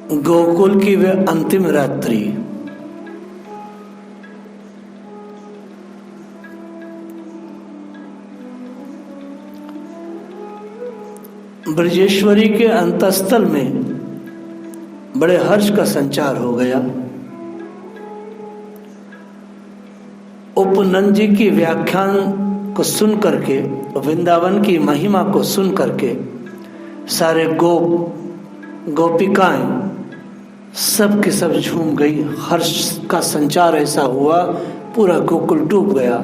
गोकुल की वह अंतिम रात्रि। ब्रजेश्वरी के अंतस्थल में बड़े हर्ष का संचार हो गया। उपनंद जी की व्याख्यान को सुन करके, वृंदावन की महिमा को सुन करके सारे गोपिकाएं सब के सब झूम गई। हर्ष का संचार ऐसा हुआ, पूरा गोकुल डूब गया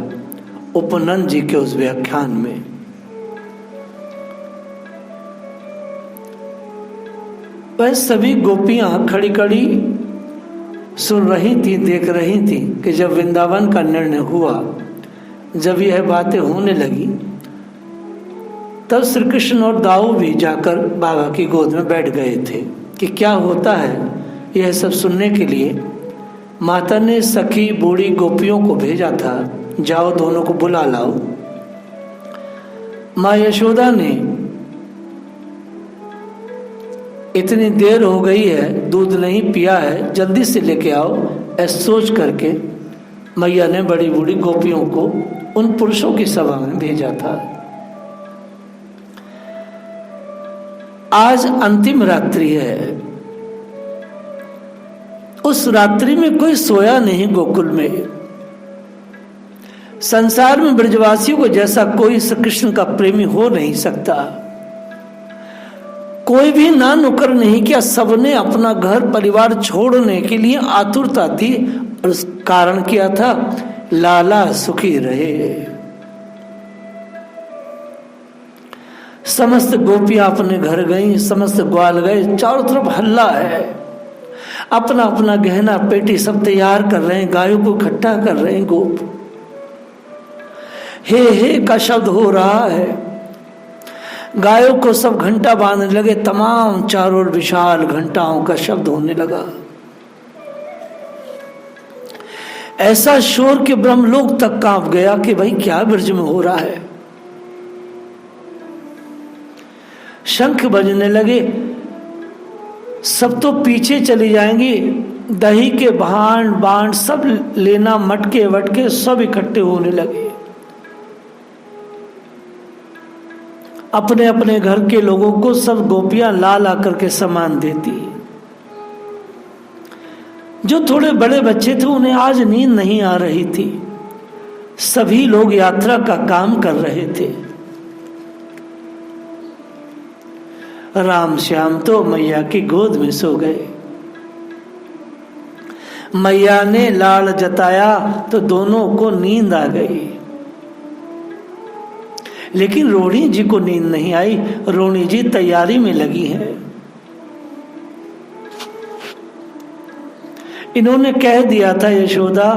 उपनंद जी के उस व्याख्यान में। वह सभी गोपियां खड़ी खड़ी सुन रही थी, देख रही थी कि जब वृंदावन का निर्णय हुआ, जब यह बातें होने लगी, तब श्री कृष्ण और दाऊ भी जाकर बाबा की गोद में बैठ गए थे कि क्या होता है। यह सब सुनने के लिए माता ने सखी बूढ़ी गोपियों को भेजा था, जाओ दोनों को बुला लाओ। माँ यशोदा ने इतनी देर हो गई है, दूध नहीं पिया है, जल्दी से लेके आओ, ऐसा सोच करके मैया ने बड़ी बूढ़ी गोपियों को उन पुरुषों की सभा में भेजा था। आज अंतिम रात्रि है। उस रात्रि में कोई सोया नहीं गोकुल में। संसार में ब्रजवासियों को जैसा कोई श्री कृष्ण का प्रेमी हो नहीं सकता। कोई भी ना नुकर नहीं किया, सबने अपना घर परिवार छोड़ने के लिए आतुरता थी, और उस कारण किया था लाला सुखी रहे। समस्त गोपियां अपने घर गईं, समस्त ग्वाल गए, चारों तरफ हल्ला है, अपना अपना गहना पेटी सब तैयार कर रहे हैं, गायों को इकट्ठा कर रहे हैं गोप। हे का शब्द हो रहा है, गायों को सब घंटा बांधने लगे, तमाम चारों ओर विशाल घंटाओं का शब्द होने लगा। ऐसा शोर कि ब्रह्मलोक तक कांप गया कि भाई क्या ब्रज में हो रहा है। शंख बजने लगे, सब तो पीछे चली जाएंगी, दही के भांड बांड सब लेना, मटके वटके सब इकट्ठे होने लगे। अपने अपने घर के लोगों को सब गोपियां ला ला करके सामान देती। जो थोड़े बड़े बच्चे थे उन्हें आज नींद नहीं आ रही थी। सभी लोग यात्रा का काम कर रहे थे। राम श्याम तो मैया की गोद में सो गए। मैया ने लाड़ जताया तो दोनों को नींद आ गई, लेकिन रोहिणी जी को नींद नहीं आई। रोहिणी जी तैयारी में लगी है। इन्होंने कह दिया था यशोदा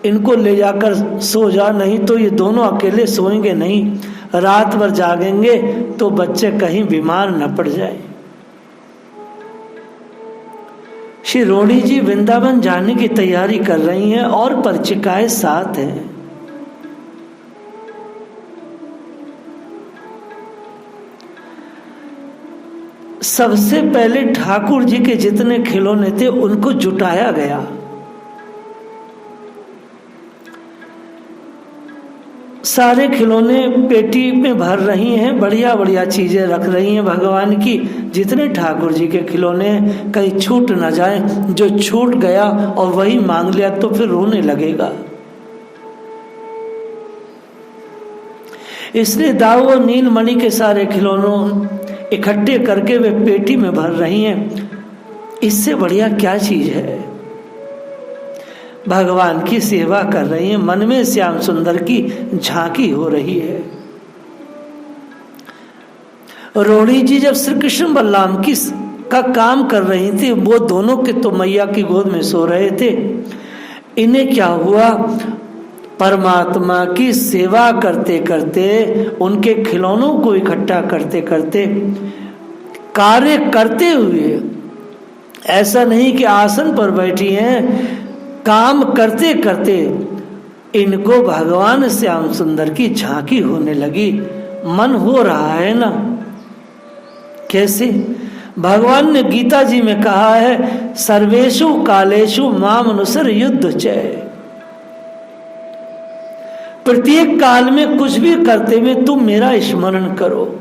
इनको ले जाकर सो जा, नहीं तो ये दोनों अकेले सोएंगे नहीं, रात भर जागेंगे तो बच्चे कहीं बीमार न पड़ जाए। श्री रोहिणी जी वृंदावन जाने की तैयारी कर रही हैं और परिचिकाएं साथ हैं। सबसे पहले ठाकुर जी के जितने खिलौने थे उनको जुटाया गया। सारे खिलौने पेटी में भर रही हैं, बढ़िया बढ़िया चीजें रख रही हैं भगवान की। जितने ठाकुर जी के खिलौने कहीं छूट न जाए, जो छूट गया और वही मांग लिया तो फिर रोने लगेगा। इसलिए दाऊ और नीलमणि के सारे खिलौनों इकट्ठे करके वे पेटी में भर रही हैं। इससे बढ़िया क्या चीज है। भगवान की सेवा कर रही हैं, मन में श्याम सुंदर की झांकी हो रही है। रोहिणी जी जब श्री कृष्ण बलराम की का काम कर रही थी, वो दोनों के तो मैया की गोद में सो रहे थे। इन्हें क्या हुआ, परमात्मा की सेवा करते करते, उनके खिलौनों को इकट्ठा करते करते, कार्य करते हुए, ऐसा नहीं कि आसन पर बैठी हैं, काम करते करते इनको भगवान श्याम सुंदर की झांकी होने लगी। मन हो रहा है ना। कैसे? भगवान ने गीता जी में कहा है, सर्वेषु कालेषु माम अनुसर युद्ध चय। प्रत्येक काल में कुछ भी करते हुए तुम मेरा स्मरण करो।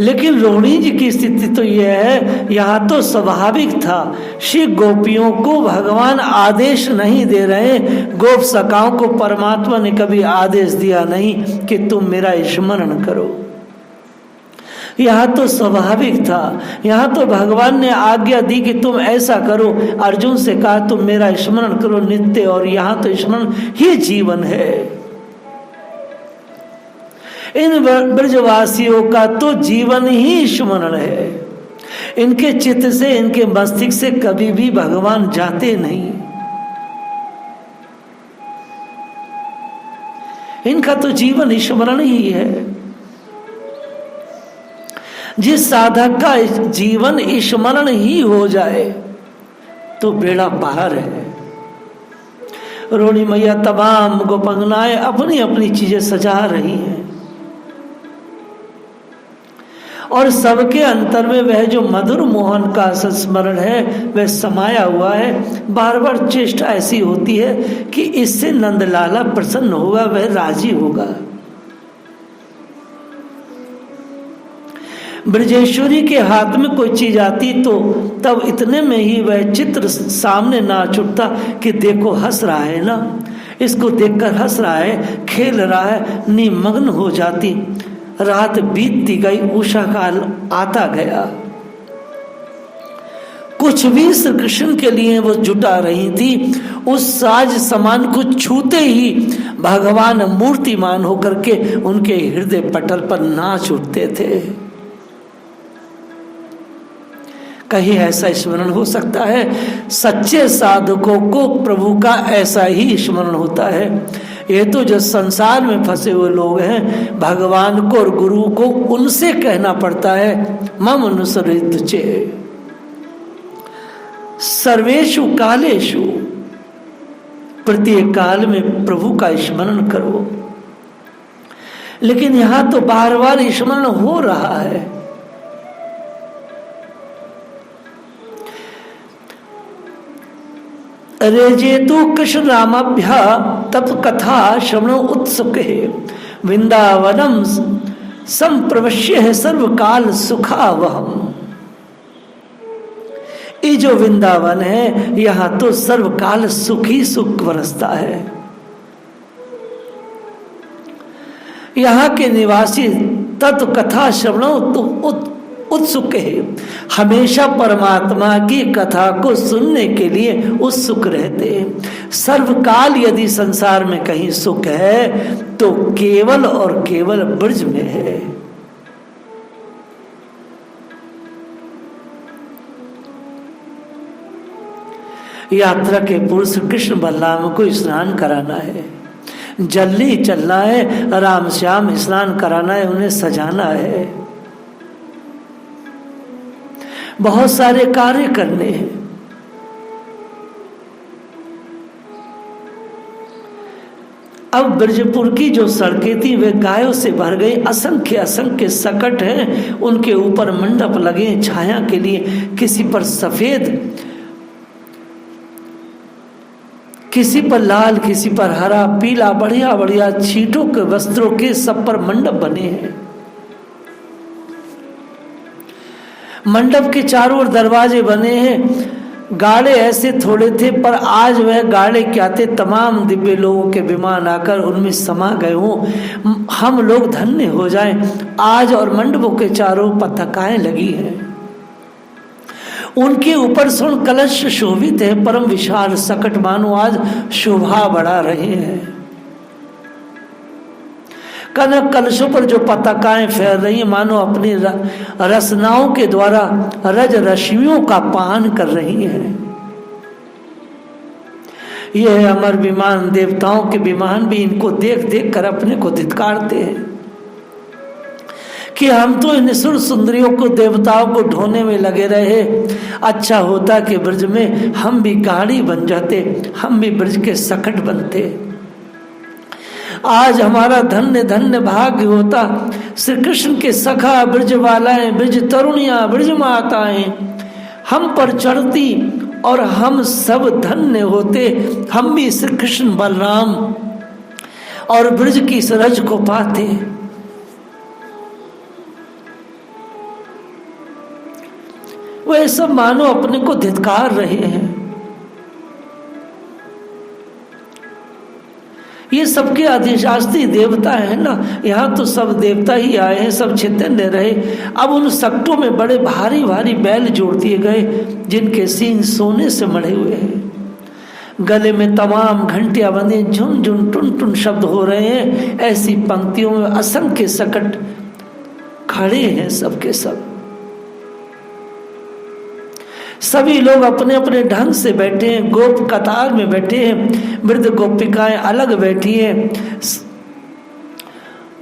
लेकिन रोहिणी जी की स्थिति तो यह है, यहाँ तो स्वाभाविक था, श्री गोपियों को भगवान आदेश नहीं दे रहे, गोप सखाओं को परमात्मा ने कभी आदेश दिया नहीं कि तुम मेरा स्मरण करो। यहाँ तो स्वाभाविक था, यहाँ तो भगवान ने आज्ञा दी कि तुम ऐसा करो, अर्जुन से कहा तुम मेरा स्मरण करो नित्य, और यहाँ तो स्मरण ही जीवन है। इन ब्रजवासियों का तो जीवन ही स्मरण है। इनके चित्त से, इनके मस्तिष्क से कभी भी भगवान जाते नहीं। इनका तो जीवन स्मरण ही है। जिस साधक का जीवन स्मरण ही हो जाए तो बेड़ा पार है। रोहिणी मैया तमाम गोपंगनाएं अपनी अपनी चीजें सजा रही हैं, और सबके अंतर में वह जो मधुर मोहन का संस्मरण है वह समाया हुआ है। बार बार चेष्टा ऐसी होती है कि इससे नंदलाला प्रसन्न होगा, वह राजी होगा। ब्रजेश्वरी के हाथ में कोई चीज आती तो तब इतने में ही वह चित्र सामने नाच उठता कि देखो हंस रहा है ना, इसको देखकर हंस रहा है, खेल रहा है, निमग्न हो जाती। रात बीतती गई, उषा काल आता गया। कुछ भी श्री कृष्ण के लिए वो जुटा रही थी, उस साज समान को छूते ही भगवान मूर्तिमान होकर के उनके हृदय पटल पर नाच उठते थे। कहीं ऐसा स्मरण हो सकता है? सच्चे साधकों को प्रभु का ऐसा ही स्मरण होता है। ये तो जो संसार में फंसे हुए लोग हैं, भगवान को और गुरु को उनसे कहना पड़ता है, मम अनुसरित चे सर्वेषु कालेषु, प्रत्येक काल में प्रभु का स्मरण करो। लेकिन यहां तो बार बार स्मरण हो रहा है। रेजेतु कृष्ण रामाभ्या तप कथा श्रवण उत्सुक है, वृंदावनम संप्रवश्य है सर्वकाल सुखावहम। ये जो वृंदावन है, यहाँ तो सर्वकाल सुख ही सुख बरसता है। यहाँ के निवासी तत्व कथा श्रवण उत्सुक है, हमेशा परमात्मा की कथा को सुनने के लिए उत्सुक रहते हैं। सर्वकाल यदि संसार में कहीं सुख है तो केवल और केवल ब्रज में है। यात्रा के पूर्व श्री कृष्ण बलराम को स्नान कराना है, जल्दी चलना है, राम श्याम स्नान कराना है, उन्हें सजाना है, बहुत सारे कार्य करने हैं। अब ब्रजपुर की जो सड़कें थी वे गायों से भर गई, असंख्य असंख्य सकट हैं, उनके ऊपर मंडप लगे छाया के लिए, किसी पर सफेद, किसी पर लाल, किसी पर हरा, पीला, बढ़िया बढ़िया छींटों के वस्त्रों के सब पर मंडप बने हैं। मंडप के चारों ओर दरवाजे बने हैं। गाड़े ऐसे थोड़े थे, पर आज वह गाड़े क्या थे, तमाम दिव्य लोगों के विमान आकर उनमें समा गए हों। हम लोग धन्य हो जाएं आज। और मंडपों के चारों पताकाएं लगी हैं, उनके ऊपर स्वर्ण कलश शोभित है, परम विशाल सकट मानो आज शोभा बढ़ा रहे हैं। कनक कलशों पर जो पताकाएं फैल रही हैं, मानो अपनी रसनाओं के द्वारा रज रश्मियों का पान कर रही हैं। यह अमर विमान, देवताओं के विमान भी इनको देख देख कर अपने को धिक्कारते हैं कि हम तो इन सुर सुंदरियों को, देवताओं को ढोने में लगे रहे। अच्छा होता कि ब्रज में हम भी गाड़ी बन जाते, हम भी ब्रज के सकट बनते। आज हमारा धन्य धन्य भाग्य होता श्री कृष्ण के सखा ब्रजवालाएं, ब्रज तरुणियां, ब्रज माताएं हम पर चढ़ती और हम सब धन्य होते, हम भी श्री कृष्ण बलराम और ब्रज की सरज को पाते। वे सब मानो अपने को धिक्कार रहे हैं। ये सबके अधिशास्त्री देवता है ना, यहाँ तो सब देवता ही आए हैं, सब चैतन्य रहे। अब उन सक्टों में बड़े भारी भारी बैल जोड़ दिए गए जिनके सींग सोने से मढ़े हुए हैं, गले में तमाम घंटियां बंधी, झुन झुन टुन टुन शब्द हो रहे हैं। ऐसी पंक्तियों में असंख्य सकट खड़े हैं, सबके सब। सभी लोग अपने अपने ढंग से बैठे हैं, गोप कतार में बैठे हैं, वृद्ध गोपिकाएं अलग बैठी हैं,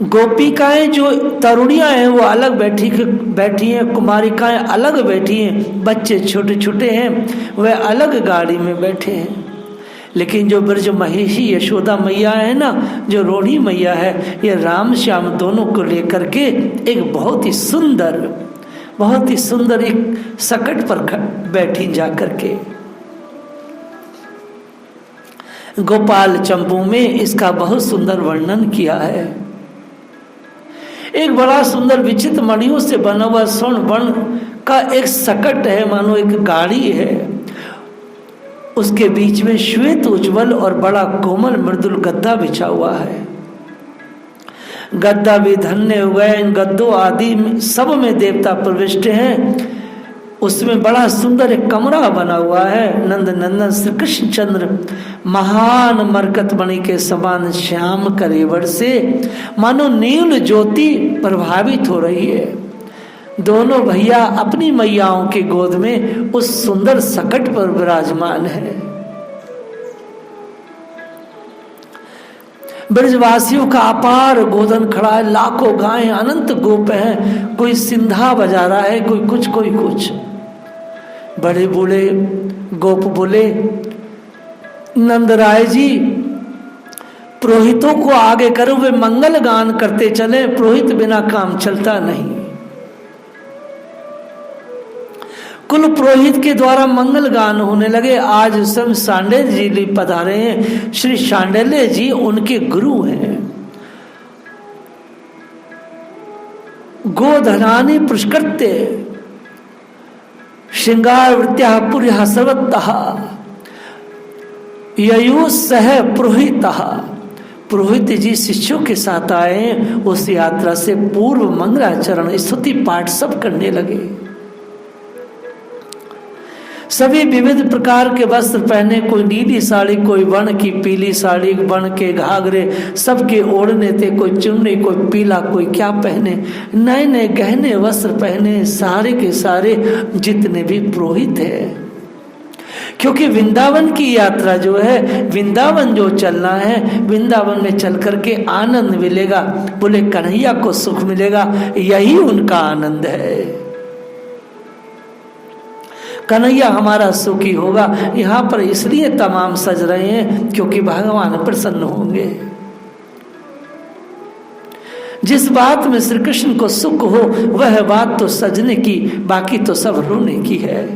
गोपिकाएं जो तरुणियां हैं वो अलग बैठी हैं, कुमारिकाएं अलग बैठी हैं, बच्चे छोटे छोटे हैं वह अलग गाड़ी में बैठे हैं। लेकिन जो ब्रज महेशी यशोदा मैया है ना, जो रोहिणी मैया है, ये राम श्याम दोनों को लेकर के एक बहुत ही सुंदर एक सकट पर बैठी जा करके। गोपाल चंपू में इसका बहुत सुंदर वर्णन किया है। एक बड़ा सुंदर विचित्र मणियों से बना हुआ स्वर्ण वर्ण का एक सकट है, मानो एक गाड़ी है। उसके बीच में श्वेत उज्ज्वल और बड़ा कोमल मृदुल गद्दा बिछा हुआ है। गद्दा भी धन्य हो गया। इन गद्दों आदि सब में देवता प्रविष्ट हैं। उसमें बड़ा सुंदर एक कमरा बना हुआ है। नंद नंदन श्री कृष्ण चंद्र महान मरकत मणि के समान श्याम कलेवर से मानो नील ज्योति प्रभावित हो रही है। दोनों भैया अपनी मैयाओं के गोद में उस सुंदर सकट पर विराजमान है। ब्रजवासियों का अपार गोधन खड़ा है, लाखों गायें, अनंत गोप हैं। कोई सिंधा बजा रहा है, कोई कुछ। बड़े बूढ़े गोप बोले, नंदराय जी पुरोहितों को आगे करो, वे मंगल गान करते चले, पुरोहित बिना काम चलता नहीं। कुल पुरोहित के द्वारा मंगल गान होने लगे। आज स्वयं सांडिल्य जी पधारे हैं। श्री सांडिल्य जी उनके गुरु हैं। गोधनानि पुष्कृत्य श्रृंगार वृत्या पुर्या सर्वतः ययु सह पुरोहितः। पुरोहित जी शिष्यों के साथ आए। उस यात्रा से पूर्व मंगलाचरण स्तुति पाठ सब करने लगे। सभी विविध प्रकार के वस्त्र पहने, कोई नीली साड़ी, कोई वर्ण की पीली साड़ी, वर्ण के घाघरे, सबके ओढ़ने थे। कोई चुन्नी, कोई पीला, कोई क्या पहने, नए नए गहने वस्त्र पहने सारे के सारे जितने भी पुरोहित है। क्योंकि वृंदावन की यात्रा जो है, वृंदावन जो चलना है, वृंदावन में चल करके आनंद मिलेगा। बोले कन्हैया को सुख मिलेगा, यही उनका आनंद है। कन्हैया हमारा सुखी होगा। यहाँ पर इसलिए तमाम सज रहे हैं क्योंकि भगवान प्रसन्न होंगे। जिस बात में श्री कृष्ण को सुख हो वह बात तो सजने की, बाकी तो सब रोने की है।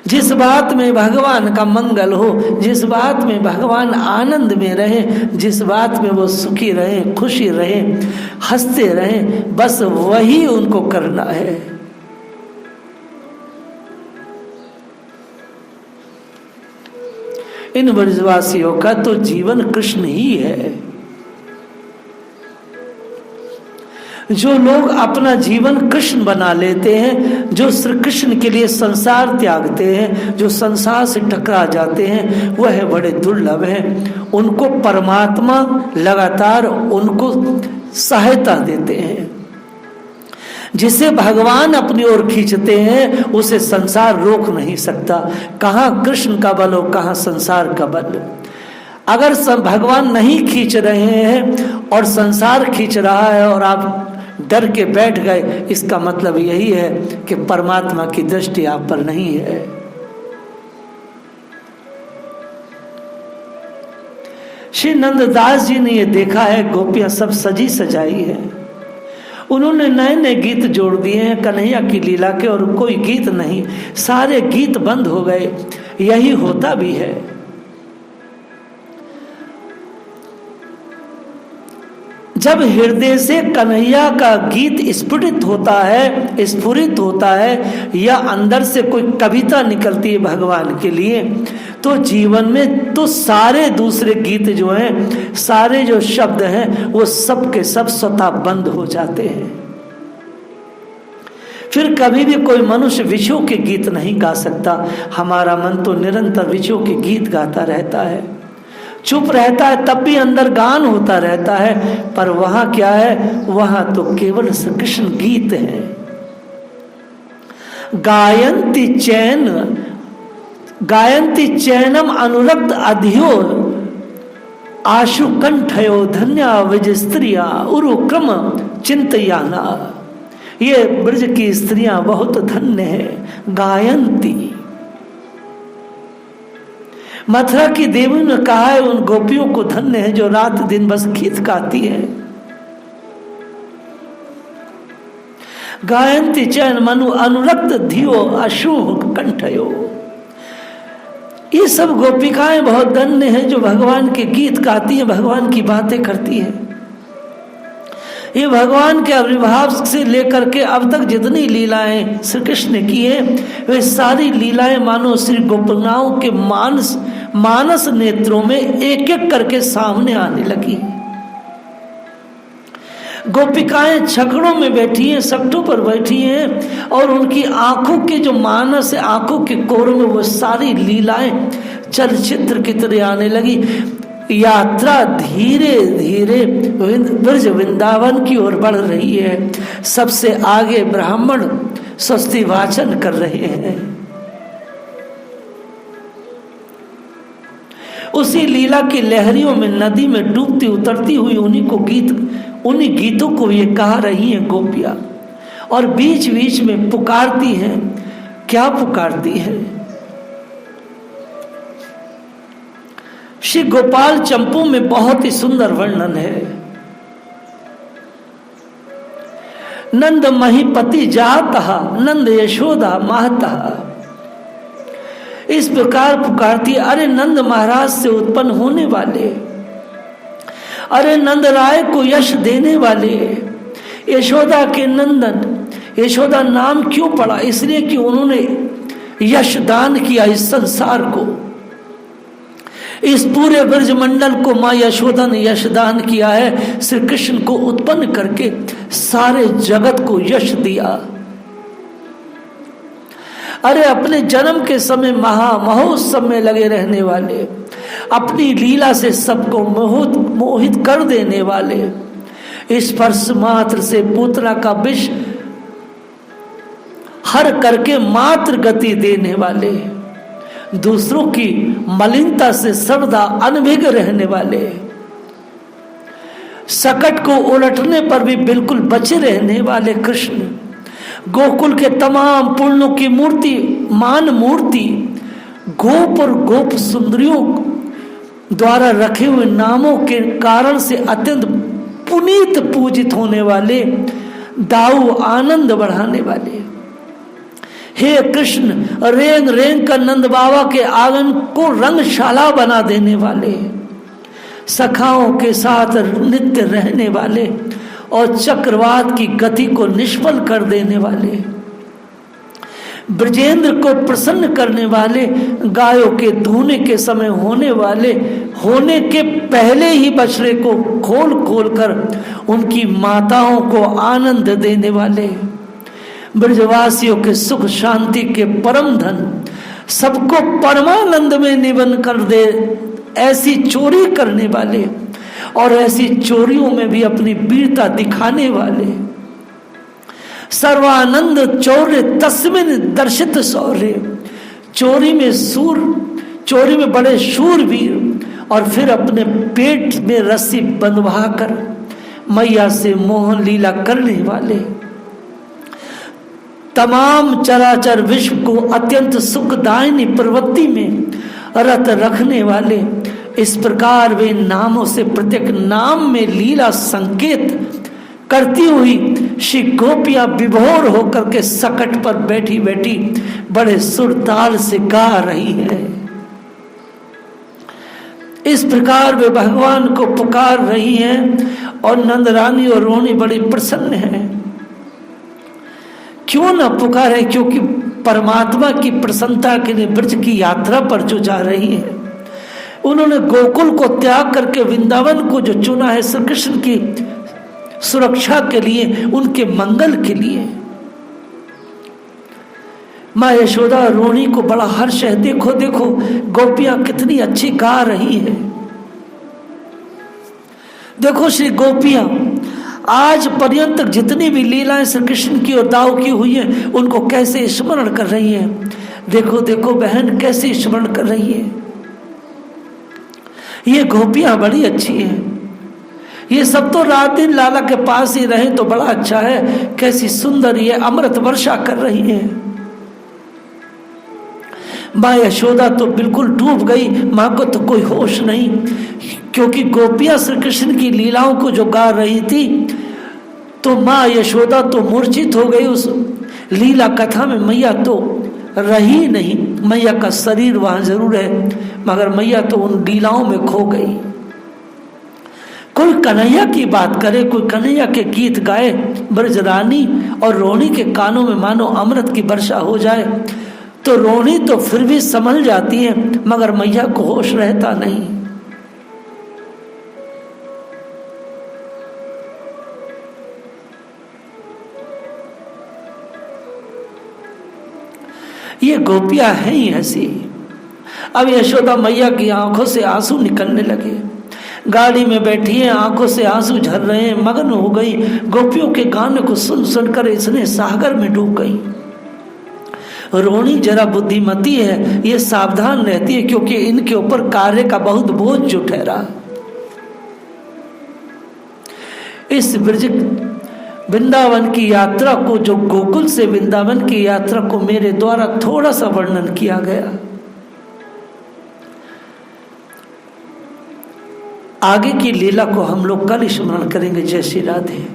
जिस बात में भगवान का मंगल हो, जिस बात में भगवान आनंद में रहे, जिस बात में वो सुखी रहे, खुशी रहे, हंसते रहे, बस वही उनको करना है। इन ब्रजवासियों का तो जीवन कृष्ण ही है। जो लोग अपना जीवन कृष्ण बना लेते हैं, जो श्री कृष्ण के लिए संसार त्यागते हैं, जो संसार से टकरा जाते हैं, वह बड़े दुर्लभ हैं। उनको परमात्मा लगातार उनको सहायता देते हैं। जिसे भगवान अपनी ओर खींचते हैं उसे संसार रोक नहीं सकता। कहाँ कृष्ण का बल हो, कहाँ संसार का बल। अगर भगवान नहीं खींच रहे हैं और संसार खींच रहा है और आप डर के बैठ गए, इसका मतलब यही है कि परमात्मा की दृष्टि आप पर नहीं है। श्री नंददास जी ने ये देखा है गोपियां सब सजी सजाई है, उन्होंने नए नए गीत जोड़ दिए हैं कन्हैया की लीला के, और कोई गीत नहीं, सारे गीत बंद हो गए। यही होता भी है। जब हृदय से कन्हैया का गीत स्फुरित होता है या अंदर से कोई कविता निकलती है भगवान के लिए, तो जीवन में तो सारे दूसरे गीत जो हैं, सारे जो शब्द हैं, वो सब के सब स्वतः बंद हो जाते हैं। फिर कभी भी कोई मनुष्य विषयों के गीत नहीं गा सकता। हमारा मन तो निरंतर विषयों के गीत गाता रहता है, चुप रहता है तब भी अंदर गान होता रहता है, पर वहां क्या है, वहां तो केवल श्री कृष्ण गीत है। गायन्ति चैनम अनुरक्त अधियो आशु कंठयो धन्या विज स्त्रिया उरुक्रम चिंतयाना। ये ब्रज की स्त्रियां बहुत धन्य है। गायन्ति, मथुरा की देवी ने कहा है उन गोपियों को धन्य है जो रात दिन बस गीत गाती है। गायन्ति चैन मनु अनुरक्त धियो अशुभ कंठयो। ये सब गोपिकाएं बहुत धन्य हैं जो भगवान के गीत गाती हैं, भगवान की बातें करती हैं। ये भगवान के आविर्भाव से लेकर के अब तक जितनी लीलाएं श्री कृष्ण ने की है, वे सारी लीलाएं मानो श्री गोपनाओं के मानस नेत्रों में एक एक करके सामने आने लगी। गोपिकाएं छकड़ों में बैठी हैं, सख्तों पर बैठी हैं, और उनकी आंखों के जो मानस है, आंखों के कोरों में वो सारी लीलाएं चलचित्र की तरह आने लगी। यात्रा धीरे धीरे ब्रज वृंदावन की ओर बढ़ रही है। सबसे आगे ब्राह्मण स्वस्ति वाचन कर रहे हैं। उसी लीला की लहरियों में नदी में डूबती उतरती हुई उन्हीं गीतों को ये कहा रही हैं गोपियां, और बीच बीच में पुकारती हैं। क्या पुकारती हैं? श्री गोपाल चंपू में बहुत ही सुंदर वर्णन है। नंद महीपति जाता नंद यशोदा माता। इस प्रकार पुकारती, अरे नंद महाराज से उत्पन्न होने वाले, अरे नंद राय को यश देने वाले, यशोदा के नंदन। यशोदा नाम क्यों पड़ा? इसलिए कि उन्होंने यश दान किया इस संसार को, इस पूरे ब्रजमंडल को माँ यशोदा ने यशदान किया है। श्री कृष्ण को उत्पन्न करके सारे जगत को यश दिया। अरे अपने जन्म के समय महोत्सव में लगे रहने वाले, अपनी लीला से सबको मोहित कर देने वाले, स्पर्श मात्र से पूतना का विष हर करके मात्र गति देने वाले, दूसरों की मलिनता से सर्वदा अनभिज्ञ रहने वाले, सकट को उलटने पर भी बिल्कुल बचे रहने वाले कृष्ण, गोकुल के तमाम पुण्यों की मान मूर्ति, गोप और गोप सुंदरियों द्वारा रखे हुए नामों के कारण से अत्यंत पुनीत पूजित होने वाले, दाऊ आनंद बढ़ाने वाले। हे कृष्ण, रेंग रेंग कर नंद बाबा के आंगन को रंगशाला बना देने वाले, सखाओं के साथ नित्य रहने वाले और चक्रवात की गति को निष्फल कर देने वाले, ब्रजेंद्र को प्रसन्न करने वाले, गायों के धोने के समय होने के पहले ही बछड़े को खोल खोल कर उनकी माताओं को आनंद देने वाले, ब्रजवासियों के सुख शांति के परम धन, सबको परमानंद में निमग्न कर दे ऐसी चोरी करने वाले, और ऐसी चोरियों में भी अपनी वीरता दिखाने वाले, सर्वानंद चौर्य तस्मिन दर्शित शौर्य। चोरी में बड़े शूरवीर, और फिर अपने पेट में रस्सी बंधवा कर मैया से मोहन लीला करने वाले, तमाम चराचर विश्व को अत्यंत सुखदायिनी प्रवृत्ति में रत रखने वाले, इस प्रकार वे नामों से प्रत्येक नाम में लीला संकेत करती हुई श्री गोपियां विभोर होकर के सकट पर बैठी बैठी बड़े सुरताल से गा रही है। इस प्रकार वे भगवान को पुकार रही हैं और नंदरानी और रोहिणी बड़ी प्रसन्न है। क्यों न पुकारे? क्योंकि परमात्मा की प्रसन्नता के लिए ब्रज की यात्रा पर जो जा रही है, उन्होंने गोकुल को त्याग करके वृंदावन को जो चुना है श्री कृष्ण की सुरक्षा के लिए, उनके मंगल के लिए। माँ यशोदा रोहिणी को बड़ा हर्ष है। देखो देखो गोपियां कितनी अच्छी गा रही है। देखो श्री गोपियां आज पर्यंत जितनी भी लीलाएं श्री कृष्ण की और दाऊ की हुई हैं, उनको कैसे स्मरण कर रही हैं। देखो देखो बहन कैसे स्मरण कर रही है। ये गोपियां बड़ी अच्छी हैं। ये सब तो रात दिन लाला के पास ही रहे तो बड़ा अच्छा है। कैसी सुंदर ये अमृत वर्षा कर रही है। माँ यशोदा तो बिल्कुल डूब गई। माँ को तो कोई होश नहीं, क्योंकि गोपियां श्री कृष्ण की लीलाओं को जो गा रही थी, तो माँ यशोदा तो मूर्छित हो गई उस लीला कथा में। मैया तो रही नहीं। मैया का शरीर वहां जरूर है, मगर मैया तो उन लीलाओं में खो गई। कोई कन्हैया की बात करे, कोई कन्हैया के गीत गाए, ब्रजरानी और रोहिणी के कानों में मानो अमृत की वर्षा हो जाए, तो रोहिणी तो फिर भी संभल जाती है, मगर मैया को होश रहता नहीं। ये गोपियां हैं ही ऐसी। अब यशोदा मैया की आंखों से आंसू निकलने लगे। गाड़ी में बैठी है, आंखों से आंसू झर रहे हैं, मगन हो गई। गोपियों के गाने को सुन सुनकर इसने सागर में डूब गई। रोहिणी जरा बुद्धिमती है, ये सावधान रहती है, क्योंकि इनके ऊपर कार्य का बहुत बोझ जो ठहरा। इस ब्रज वृंदावन की यात्रा को, जो गोकुल से वृंदावन की यात्रा को मेरे द्वारा थोड़ा सा वर्णन किया गया। आगे की लीला को हम लोग कल स्मरण करेंगे। जय श्री राधे।